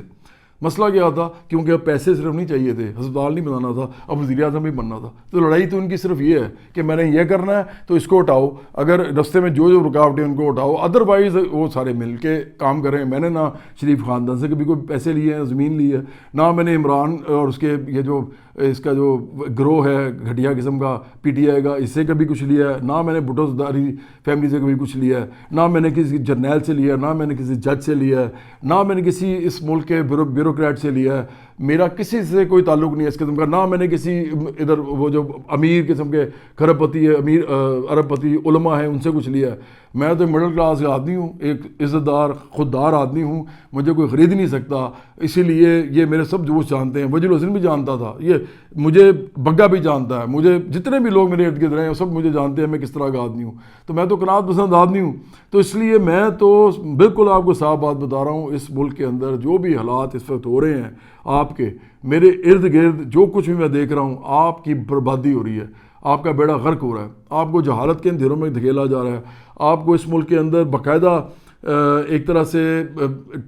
مسئلہ کیا تھا؟ کیونکہ اب پیسے صرف نہیں چاہیے تھے، ہسپتال نہیں بنانا تھا، اب وزیر اعظم بھی بننا تھا. تو لڑائی تو ان کی صرف یہ ہے کہ میں نے یہ کرنا ہے تو اس کو ہٹاؤ، اگر رستے میں جو رکاوٹیں ان کو ہٹاؤ، ادروائز وہ سارے مل کے کام کریں. میں نے نہ شریف خاندان سے کبھی کوئی پیسے لیے ہیں، زمین لی ہے، نہ میں نے عمران اور اس کے یہ جو اس کا جو گروہ ہے گھٹیا قسم کا پی ٹی آئی کا، اس سے کبھی کچھ لیا ہے، نہ میں نے بھٹو زرداری فیملی سے کبھی کچھ لیا ہے، نہ میں نے کسی جرنیل سے لیا ہے، نہ میں نے کسی جج سے لیا ہے، نہ میں نے کسی اس ملک کے بیوروکریٹ سے لیا ہے. میرا کسی سے کوئی تعلق نہیں ہے اس قسم کا. نہ میں نے کسی ادھر وہ جو امیر قسم کے کھربپتی ہے، امیر اربپتی علماء ہیں، ان سے کچھ لیا ہے. میں تو مڈل کلاس کا آدمی ہوں، ایک عزت دار خوددار آدمی ہوں، مجھے کوئی خرید نہیں سکتا. اسی لیے یہ میرے سب دوست جانتے ہیں، وجیل حسین بھی جانتا تھا، یہ مجھے بگا بھی جانتا ہے، مجھے جتنے بھی لوگ میرے ارد گرد رہے ہیں سب مجھے جانتے ہیں میں کس طرح کا آدمی ہوں. تو میں تو قناعت پسند آدمی ہوں. تو اس لیے میں تو بالکل آپ کو صاف بات بتا رہا ہوں، اس ملک کے اندر جو بھی حالات اس وقت ہو رہے ہیں آپ کے میرے ارد گرد، جو کچھ بھی میں دیکھ رہا ہوں، آپ کی بربادی ہو رہی ہے، آپ کا بیڑا غرق ہو رہا ہے، آپ کو جہالت کے اندھیروں میں دھکیلا جا رہا ہے. آپ کو اس ملک کے اندر باقاعدہ ایک طرح سے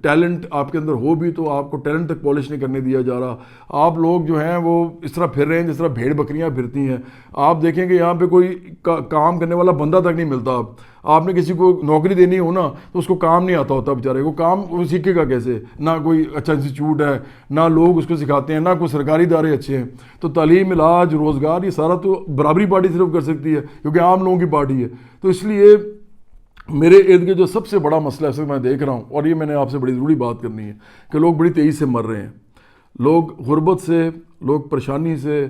ٹیلنٹ آپ کے اندر ہو بھی تو آپ کو ٹیلنٹ تک پالش نہیں کرنے دیا جا رہا. آپ لوگ جو ہیں وہ اس طرح پھر رہے ہیں جس طرح بھیڑ بکریاں پھرتی ہیں. آپ دیکھیں کہ یہاں پہ کوئی کام کرنے والا بندہ تک نہیں ملتا. آپ نے کسی کو نوکری دینی ہو نا تو اس کو کام نہیں آتا ہوتا بیچارے کو. کام وہ سیکھے گا کیسے؟ نہ کوئی اچھا انسٹیٹیوٹ ہے، نہ لوگ اس کو سکھاتے ہیں، نہ کوئی سرکاری ادارے اچھے ہیں. تو تعلیم، علاج، روزگار، یہ سارا تو برابری پارٹی صرف کر سکتی ہے کیونکہ عام لوگوں کی پارٹی ہے. تو اس لیے میرے ارد گرد جو سب سے بڑا مسئلہ ہے میں دیکھ رہا ہوں، اور یہ میں نے آپ سے بڑی ضروری بات کرنی ہے کہ لوگ بڑی تیزی سے مر رہے ہیں. لوگ غربت سے، لوگ پریشانی سے،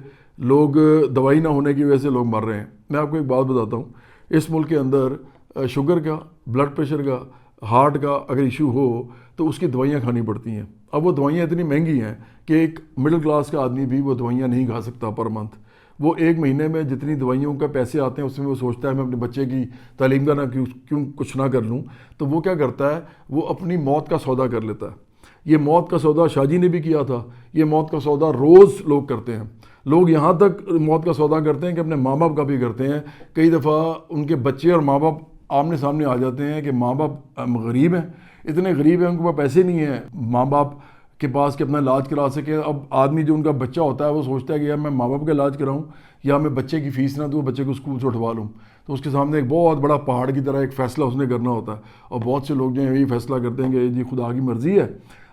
لوگ دوائی نہ ہونے کی وجہ سے لوگ مر رہے ہیں. میں آپ کو ایک بات بتاتا ہوں، اس ملک کے اندر شوگر کا، بلڈ پریشر کا، ہارٹ کا اگر ایشو ہو تو اس کی دوائیاں کھانی پڑتی ہیں. اب وہ دوائیاں اتنی مہنگی ہیں کہ ایک مڈل کلاس کا آدمی بھی وہ دوائیاں نہیں کھا سکتا پر منتھ. وہ ایک مہینے میں جتنی دوائیوں کا پیسے آتے ہیں اس میں وہ سوچتا ہے میں اپنے بچے کی تعلیم کا نہ کیوں کچھ نہ کر لوں. تو وہ کیا کرتا ہے، وہ اپنی موت کا سودا کر لیتا ہے. یہ موت کا سودا شاہ جی نے بھی کیا تھا، یہ موت کا سودا روز لوگ کرتے ہیں. لوگ یہاں تک موت کا سودا کرتے ہیں کہ اپنے ماں باپ کا بھی کرتے ہیں. کئی دفعہ ان کے بچے اور ماں باپ آمنے سامنے آ جاتے ہیں کہ ماں باپ غریب ہیں، اتنے غریب ہیں ان کے پاس پیسے نہیں ہیں ماں باپ کے پاس کہ اپنا علاج کرا سکے. اب آدمی جو ان کا بچہ ہوتا ہے وہ سوچتا ہے کہ یار میں ماں باپ کا علاج کراؤں یا میں بچے کی فیس نہ دوں، بچے کو اسکول سے اٹھوا لوں. تو اس کے سامنے ایک بہت بڑا پہاڑ کی طرح ایک فیصلہ اس نے کرنا ہوتا ہے. اور بہت سے لوگ جو ہیں یہی فیصلہ کرتے ہیں کہ جی خدا کی مرضی ہے،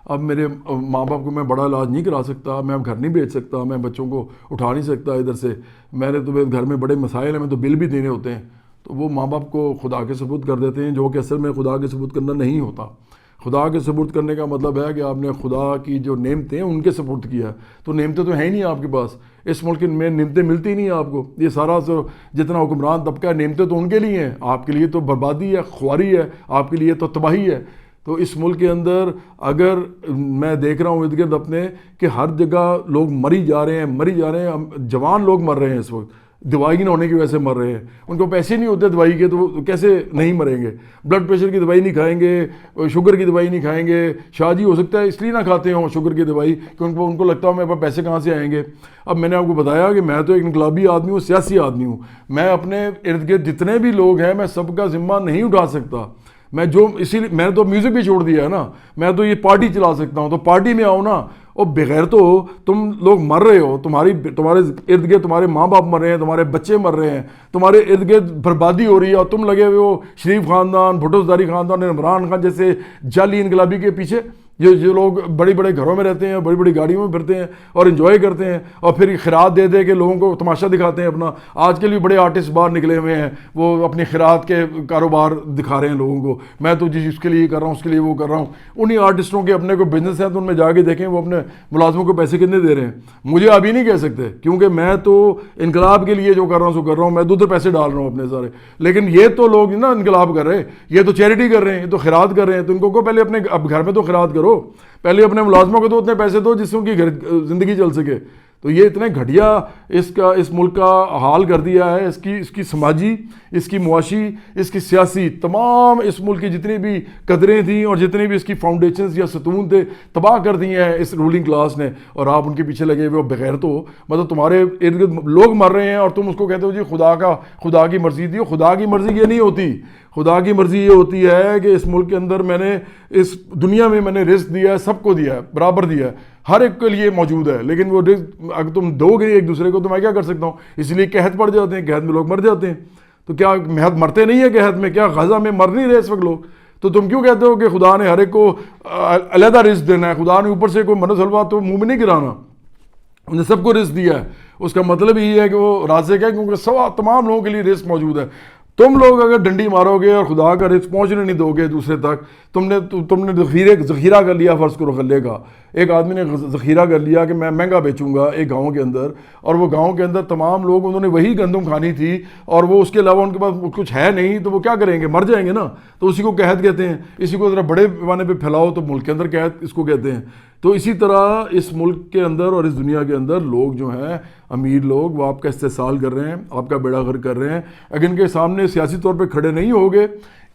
اب میرے ماں باپ کو میں بڑا علاج نہیں کرا سکتا، میں اب گھر نہیں بھیج سکتا، میں بچوں کو اٹھا نہیں سکتا ادھر سے، میں نے تو گھر میں بڑے مسائل ہیں، میں تو بل بھی دینے ہوتے ہیں. تو وہ ماں باپ کو خدا کے سپرد کر دیتے ہیں، جو کہ اصل میں خدا کے سپرد کرنا نہیں ہوتا. خدا کے سپرد کرنے کا مطلب ہے کہ آپ نے خدا کی جو نعمتیں ہیں ان کے سپرد کیا ہے. تو نعمتیں تو ہیں ہی نہیں آپ کے پاس، اس ملک میں نعمتیں ملتی ہی نہیں آپ کو. یہ سارا جتنا حکمران طبقہ ہے نعمتیں تو ان کے لیے ہیں، آپ کے لیے تو بربادی ہے، خواری ہے، آپ کے لیے تو تباہی ہے. تو اس ملک کے اندر اگر میں دیکھ رہا ہوں ارد گرد اپنے کہ ہر جگہ لوگ مری جا رہے ہیں، جوان لوگ مر رہے ہیں اس وقت، دوائی نہ ہونے کی وجہ سے مر رہے ہیں. ان کو پیسے نہیں ہوتے دوائی کے تو وہ کیسے نہیں مریں گے؟ بلڈ پریشر کی دوائی نہیں کھائیں گے، شوگر کی دوائی نہیں کھائیں گے. شاہ جی ہو سکتا ہے اس لیے نہ کھاتے ہوں شوگر کی دوائی کہ ان کو لگتا ہو میرے پاس پیسے کہاں سے آئیں گے. اب میں نے آپ کو بتایا کہ میں تو ایک انقلابی آدمی ہوں، سیاسی آدمی ہوں. میں اپنے ارد گرد جتنے بھی لوگ ہیں میں سب کا ذمہ نہیں اٹھا سکتا. اسی لیے میں نے تو میوزک بھی چھوڑ دیا ہے نا، میں تو یہ پارٹی چلا سکتا ہوں. تو پارٹی میں آؤ نا. اور بغیر تو تم لوگ مر رہے ہو، تمہارے ارد گرد تمہارے ماں باپ مر رہے ہیں، تمہارے بچے مر رہے ہیں، تمہارے ارد گرد بربادی ہو رہی ہے، اور تم لگے ہوئے ہو شریف خاندان، بھٹو زرداری خاندان، عمران خان جیسے جعلی انقلابی کے پیچھے. جو لوگ بڑے بڑے گھروں میں رہتے ہیں، بڑی بڑی گاڑیوں میں پھرتے ہیں اور انجوائے کرتے ہیں، اور پھر خیرات دے کے لوگوں کو تماشا دکھاتے ہیں اپنا. آج کے لیے بڑے آرٹسٹ باہر نکلے ہوئے ہیں، وہ اپنی خیرات کے کاروبار دکھا رہے ہیں لوگوں کو. میں تو جس کے لیے کر رہا ہوں اس کے لیے وہ کر رہا ہوں. انہی آرٹسٹوں کے اپنے کو بزنس ہیں تو ان میں جا کے دیکھیں وہ اپنے ملازموں کو پیسے کتنے دے رہے ہیں. مجھے ابھی نہیں کہہ سکتے کیونکہ میں تو انقلاب کے لیے جو کر رہا ہوں سو کر رہا ہوں، میں ادھر پیسے ڈال رہا ہوں اپنے سارے. لیکن یہ تو لوگ نا انقلاب کر رہے ہیں، یہ تو چیریٹی کر رہے ہیں، یہ تو خیرات کر رہے ہیں. تو ان کو پہلے اپنے اب گھر میں تو خیرات کرو، پہلے اپنے ملازموں کو تو اتنے پیسے دو جس سے ان کی زندگی چل سکے. تو یہ اتنے گھٹیا اس ملک کا حال کر دیا ہے. اس کی سماجی، اس کی معاشی، اس کی سیاسی، تمام اس ملک کی جتنی بھی قدریں تھیں اور جتنی بھی اس کی فاؤنڈیشنز یا ستون تھے تباہ کر دی ہیں اس رولنگ کلاس نے. اور آپ ان کے پیچھے لگے ہوئے بغیر تو مطلب تمہارے ارد گرد لوگ مر رہے ہیں اور تم اس کو کہتے ہو جی خدا کی مرضی تھی. خدا کی مرضی یہ نہیں ہوتی. خدا کی مرضی یہ ہوتی ہے کہ اس ملک کے اندر میں نے اس دنیا میں نے رزق دیا ہے، سب کو دیا ہے، برابر دیا ہے، ہر ایک کے لیے موجود ہے. لیکن وہ رزق اگر تم دو گے ایک دوسرے کو تو میں کیا کر سکتا ہوں؟ اس لیے قحط پڑ جاتے ہیں، قحط میں لوگ مر جاتے ہیں. تو کیا مرتے نہیں ہیں قحط میں؟ کیا غزہ میں مر نہیں رہے اس وقت لوگ؟ تو تم کیوں کہتے ہو کہ خدا نے ہر ایک کو علیحدہ رزق دینا ہے؟ خدا نے اوپر سے کوئی منت حلوہ تو منہ میں نہیں گرانا، انہوں نے سب کو رزق دیا ہے. اس کا مطلب یہ ہے کہ وہ رازق ہے کیونکہ تمام لوگوں کے لیے رزق موجود ہے. تم لوگ اگر ڈنڈی مارو گے اور خدا کا رزق پہنچنے نہیں دو گے دوسرے تک، تم نے ذخیرہ کر لیا، فرض کرو غلے کا. ایک آدمی نے ذخیرہ کر لیا کہ میں مہنگا بیچوں گا ایک گاؤں کے اندر، اور وہ گاؤں کے اندر تمام لوگ انہوں نے وہی گندم کھانی تھی اور وہ اس کے علاوہ ان کے پاس کچھ ہے نہیں، تو وہ کیا کریں گے؟ مر جائیں گے نا. تو اسی کو قحط کہتے ہیں. اسی کو ذرا بڑے پیمانے پہ پھیلاؤ تو ملک کے اندر قحط اس کو کہتے ہیں. تو اسی طرح اس ملک کے اندر اور اس دنیا کے اندر لوگ جو ہیں امیر لوگ وہ آپ کا استحصال کر رہے ہیں، آپ کا بیڑا غرق کر رہے ہیں. اگر ان کے سامنے سیاسی طور پہ کھڑے نہیں ہوگے،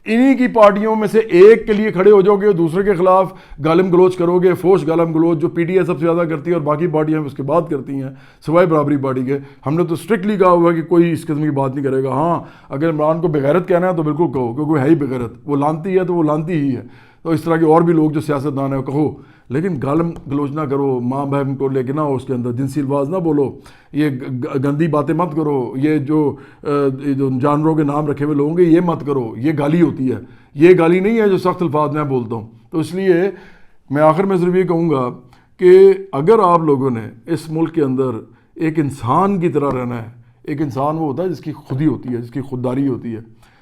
انہی کی پارٹیوں میں سے ایک کے لیے کھڑے ہو جاؤ گے، دوسرے کے خلاف گالم گلوچ کرو گے، فوش گالم گلوچ جو پی ٹی آئی سب سے زیادہ کرتی ہے اور باقی پارٹیاں اس کے بعد کرتی ہیں سوائے برابری پارٹی کے. ہم نے تو اسٹرکٹلی کہا ہوا ہے کہ کوئی اس قسم کی بات نہیں کرے گا. ہاں اگر عمران کو بغیرت کہنا ہے تو بالکل کہو، کیونکہ وہ ہے ہی بغیرت، وہ لانتی ہے تو وہ لانتی ہی ہے. تو اس طرح کے اور بھی لوگ جو سیاستدان ہیں کہو، لیکن گالم گلوچ نہ کرو، ماں بہن کو لے کے نہ ہو اس کے اندر، جنسی الفاظ نہ بولو، یہ گندی باتیں مت کرو، یہ جو جانوروں کے نام رکھے ہوئے لوگوں کے یہ مت کرو. یہ گالی ہوتی ہے، یہ گالی نہیں ہے جو سخت الفاظ میں بولتا ہوں. تو اس لیے میں آخر میں صرف یہ کہوں گا کہ اگر آپ لوگوں نے اس ملک کے اندر ایک انسان کی طرح رہنا ہے، ایک انسان وہ ہوتا ہے جس کی خودی ہوتی ہے، جس کی خودداری ہوتی ہے،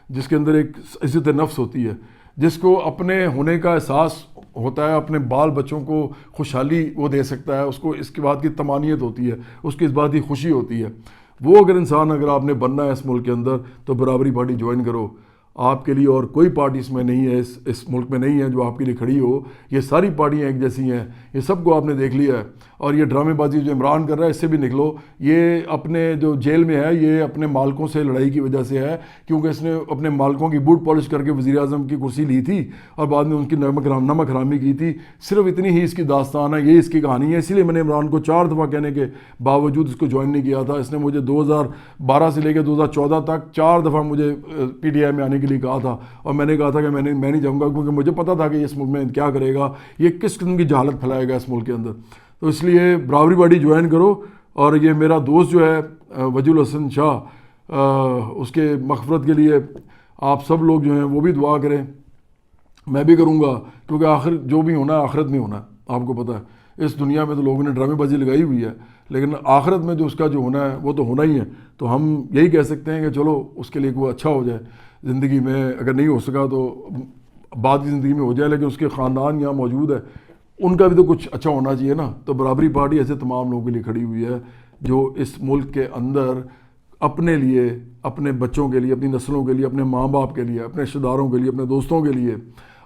جس کے اندر ایک عزت نفس ہوتی ہے، جس کو اپنے ہونے کا احساس ہوتا ہے، اپنے بال بچوں کو خوشحالی وہ دے سکتا ہے، اس کو اس کی بات کی طمانینت ہوتی ہے، اس کی اس بات کی خوشی ہوتی ہے. وہ اگر انسان اگر آپ نے بننا ہے اس ملک کے اندر تو برابری پارٹی جوائن کرو. آپ کے لیے اور کوئی پارٹی اس میں نہیں ہے، اس ملک میں نہیں ہے جو آپ کے لیے کھڑی ہو. یہ ساری پارٹیاں ایک جیسی ہیں، یہ سب کو آپ نے دیکھ لیا ہے. اور یہ ڈرامے بازی جو عمران کر رہا ہے اس سے بھی نکلو. یہ اپنے جو جیل میں ہے یہ اپنے مالکوں سے لڑائی کی وجہ سے ہے، کیونکہ اس نے اپنے مالکوں کی بوٹ پالش کر کے وزیر اعظم کی کرسی لی تھی اور بعد میں ان کی نمک حرامی کی تھی. صرف اتنی ہی اس کی داستان ہے، یہ اس کی کہانی ہے. اسی لیے میں نے عمران کو 4 دفعہ کہنے کے باوجود اس کو جوائن نہیں کیا تھا. اس نے مجھے 2012 سے لے کے 2014 تک 4 دفعہ مجھے پی ٹی آئی میں آنے کے لیے کہا تھا، اور میں نے کہا تھا کہ میں نہیں جاؤں گا، کیونکہ مجھے پتا تھا کہ اس ملک میں کیا کرے گا، یہ کس قسم کی جہالت پھیلائے گا اس ملک کے اندر. تو اس لیے براوری پارٹی جوائن کرو. اور یہ میرا دوست جو ہے وجیہ الحسن شاہ، اس کے مغفرت کے لیے آپ سب لوگ جو ہیں وہ بھی دعا کریں. میں بھی کروں گا، کیونکہ آخر جو بھی ہونا ہے آخرت میں ہونا ہے. آپ کو پتہ ہے اس دنیا میں تو لوگوں نے ڈرامے بازی لگائی ہوئی ہے، لیکن آخرت میں جو اس کا جو ہونا ہے وہ تو ہونا ہی ہے. تو ہم یہی کہہ سکتے ہیں کہ چلو اس کے لیے کوئی اچھا ہو جائے زندگی میں. اگر نہیں ہو سکا تو بعد کی زندگی میں ہو جائے، لیکن اس کے خاندان یہاں موجود ہے، ان کا بھی تو کچھ اچھا ہونا چاہیے نا. تو برابری پارٹی ایسے تمام لوگوں کے لیے کھڑی ہوئی ہے جو اس ملک کے اندر اپنے لیے، اپنے بچوں کے لیے، اپنی نسلوں کے لیے، اپنے ماں باپ کے لیے، اپنے رشتہ داروں کے لیے، اپنے دوستوں کے لیے،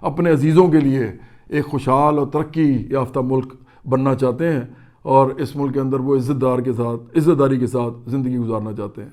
اپنے عزیزوں کے لیے ایک خوشحال اور ترقی یافتہ ملک بننا چاہتے ہیں، اور اس ملک کے اندر وہ عزت داری کے ساتھ زندگی گزارنا چاہتے ہیں.